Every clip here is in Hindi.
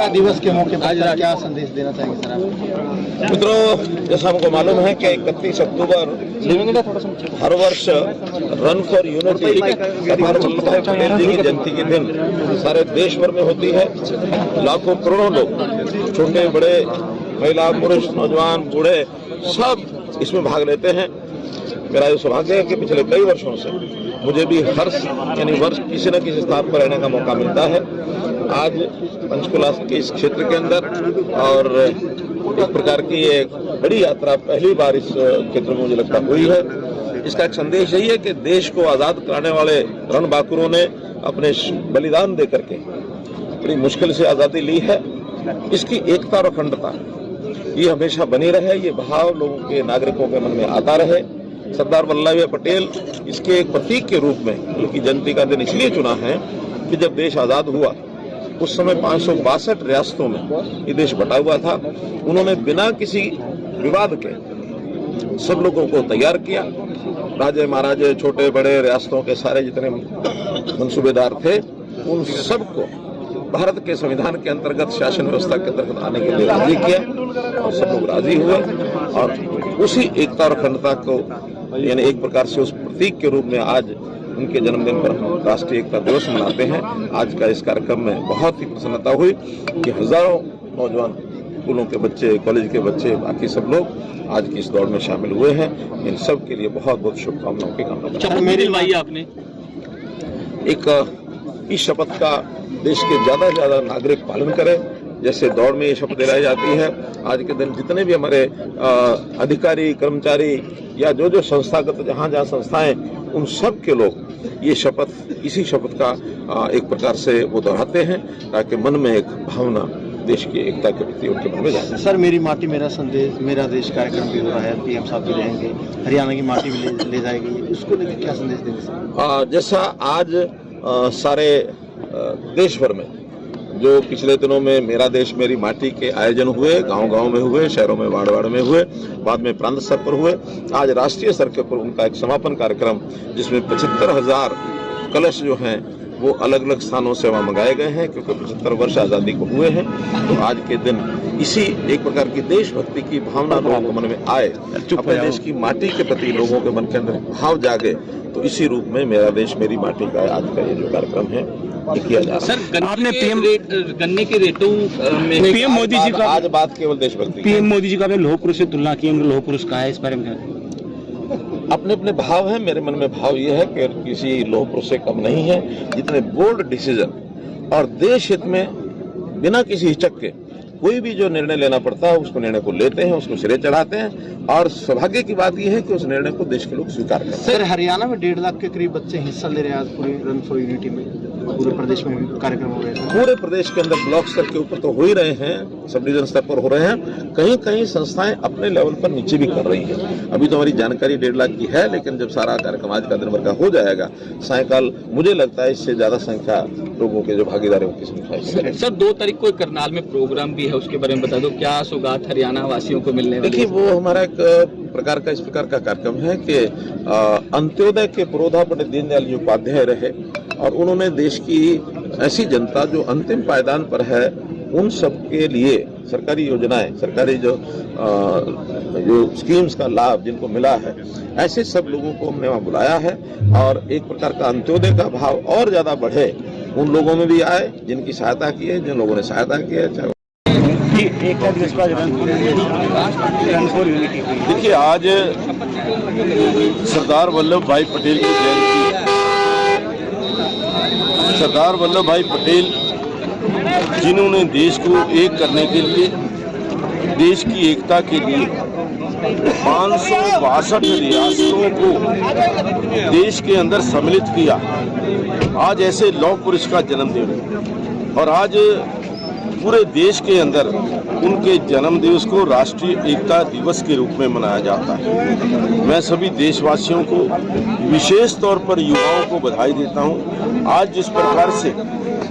दिवस के मौके पर आज क्या संदेश देना चाहेंगे सर आप? मित्रों, जैसा हमको मालूम है कि 31 अक्टूबर हर वर्ष run for unity Sardar Vallabh भाई पटेल जी की जयंती के दिन सारे देश भर में होती है। लाखों करोड़ों लोग, छोटे बड़े, महिला पुरुष, नौजवान बूढ़े, सब इसमें भाग लेते हैं। मेरा ये सौभाग्य है कि पिछले कई वर्षों से मुझे भी हर वर्ष किसी न किसी स्थान पर रहने का मौका मिलता है। आज पंचकुला के इस क्षेत्र के अंदर और इस प्रकार की एक बड़ी यात्रा पहली बार इस क्षेत्र में मुझे लगता हुई है। इसका एक संदेश यही है कि देश को आज़ाद कराने वाले रणबांकुरों ने अपने बलिदान दे करके बड़ी मुश्किल से आज़ादी ली है। इसकी एकता और अखंडता ये हमेशा बनी रहे, ये भाव लोगों के, नागरिकों के मन में आता रहे। सरदार वल्लभ भाई पटेल इसके एक प्रतीक के रूप में उनकी जयंती का दिन इसलिए चुना है कि जब देश आज़ाद हुआ उस समय 562 रियासतों में ये देश बटा हुआ था। उन्होंने बिना किसी विवाद के सब लोगों को तैयार किया। राजे महाराजे, छोटे बड़े, रियासतों के सारे जितने मंसूबेदार थे, उन सबको भारत के संविधान के अंतर्गत, शासन व्यवस्था के अंतर्गत आने के लिए राजी किया और सब लोग राजी हुए। और उसी एकता और अखंडता को यानी एक प्रकार से उस प्रतीक के रूप में आज उनके जन्मदिन पर हम राष्ट्रीय एकता दिवस मनाते हैं। आज का इस कार्यक्रम में बहुत ही प्रसन्नता हुई कि हजारों नौजवान, स्कूलों के बच्चे, कॉलेज के बच्चे, बाकी सब लोग आज की इस दौड़ में शामिल हुए हैं। इन सब के लिए बहुत बहुत शुभकामनाओं की कामना। मेरी भाई आपने एक इस शपथ का देश के ज्यादा से ज्यादा नागरिक पालन करें, जैसे दौड़ में ये शपथ दिलाई जाती है। आज के दिन जितने भी हमारे अधिकारी, कर्मचारी या जो संस्थागत जहाँ संस्थाएं, उन सब के लोग ये शपथ, इसी शपथ का एक प्रकार से वो दोहराते हैं ताकि मन में एक भावना देश की एकता के प्रति उनके मन में जाए। सर, मेरी माटी मेरा संदेश, मेरा देश कार्यक्रश भी हो रहा है। पीएम साहब भी रहेंगे, हरियाणा की माटी भी ले जाएगी, उसको लेकर क्या संदेश देंगे सर? जैसा आज सारे देश भर में जो पिछले दिनों में मेरा देश मेरी माटी के आयोजन हुए, गांव-गांव में हुए, शहरों में, वार्ड-वार्ड में हुए, बाद में प्रांत स्तर पर हुए, आज राष्ट्रीय स्तर के ऊपर उनका एक समापन कार्यक्रम जिसमें 75,000 कलश जो हैं वो अलग अलग स्थानों से वहाँ मंगाए गए हैं, क्योंकि 75 वर्ष आज़ादी को हुए हैं। तो आज के दिन इसी एक प्रकार की देशभक्ति की भावना लोगों के मन में आए, अपने देश की माटी के प्रति लोगों के मन के अंदर भाव जागे, तो इसी रूप में मेरा देश मेरी माटी का आज का ये जो कार्यक्रम है ये किया जा रहा है। सर, आपने गन्ने के रेटों में पीएम मोदी जी का, आज बात केवल देशभक्ति, पीएम मोदी जी का लौह पुरुष से तुलना की, लौह पुरुष कहा है, इस बारे में अपने अपने भाव है। मेरे मन में भाव ये है कि किसी लौह पुरुष से कम नहीं है। जितने बोल्ड डिसीजन और देश हित में बिना किसी हिचक के कोई भी जो निर्णय लेना पड़ता है उसको निर्णय को लेते हैं, उसको सिरे चढ़ाते हैं, और सौभाग्य की बात यह है कि उस निर्णय को देश के लोग स्वीकार करते हैं। सर, हरियाणा में 1.5 लाख के करीब बच्चे हिस्सा ले रहे हैं आज पूरे रन फॉर यूनिटी में। पूरे प्रदेश में भी कार्यक्रम हो रहे हैं। पूरे प्रदेश के अंदर ब्लॉक स्तर के ऊपर तो हो ही रहे हैं, सब डिवीजन स्तर पर हो रहे हैं, कहीं कहीं संस्थाएं अपने लेवल पर नीचे भी कर रही हैं। अभी तो हमारी जानकारी 1.5 लाख की है, लेकिन जब सारा कार्यक्रम आज का दिन भर का हो जाएगा, सायकाल मुझे लगता है इससे ज्यादा संख्या लोगों के जो भागीदारी की संख्या। सर, 2 तारीख को करनाल में प्रोग्राम भी है, उसके बारे में बता दो, क्या सौगात हरियाणा वासियों को मिलने वाली? देखिए, वो हमारा एक प्रकार का इस प्रकार का कार्यक्रम है कि अंत्योदय के पुरोधा पंडित दीनदयाल जी उपाध्याय रहे, और उन्होंने देश की ऐसी जनता जो अंतिम पायदान पर है उन सब के लिए सरकारी योजनाएं, सरकारी जो स्कीम्स का लाभ जिनको मिला है, ऐसे सब लोगों को हमने वहाँ बुलाया है। और एक प्रकार का अंत्योदय का भाव और ज्यादा बढ़े, उन लोगों में भी आए जिनकी सहायता की है, जिन लोगों ने सहायता की है। चाहे देखिए, आज सरदार वल्लभ भाई पटेल की जयंती, सरदार वल्लभ भाई पटेल जिन्होंने देश को एक करने के लिए, देश की एकता के लिए 562 रियासतों को देश के अंदर सम्मिलित किया, आज ऐसे लौह पुरुष का जन्मदिन है। और आज पूरे देश के अंदर उनके जन्म दिवस को राष्ट्रीय एकता दिवस के रूप में मनाया जाता है। मैं सभी देशवासियों को, विशेष तौर पर युवाओं को बधाई देता हूं। आज जिस प्रकार से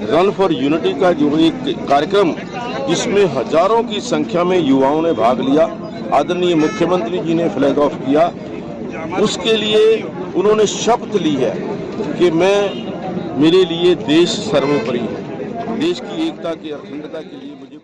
रन फॉर यूनिटी का जो एक कार्यक्रम, जिसमें हजारों की संख्या में युवाओं ने भाग लिया, आदरणीय मुख्यमंत्री जी ने फ्लैग ऑफ किया, उसके लिए उन्होंने शपथ ली है कि मेरे लिए देश सर्वोपरि है। देश की एकता की अखंडता के लिए मुझे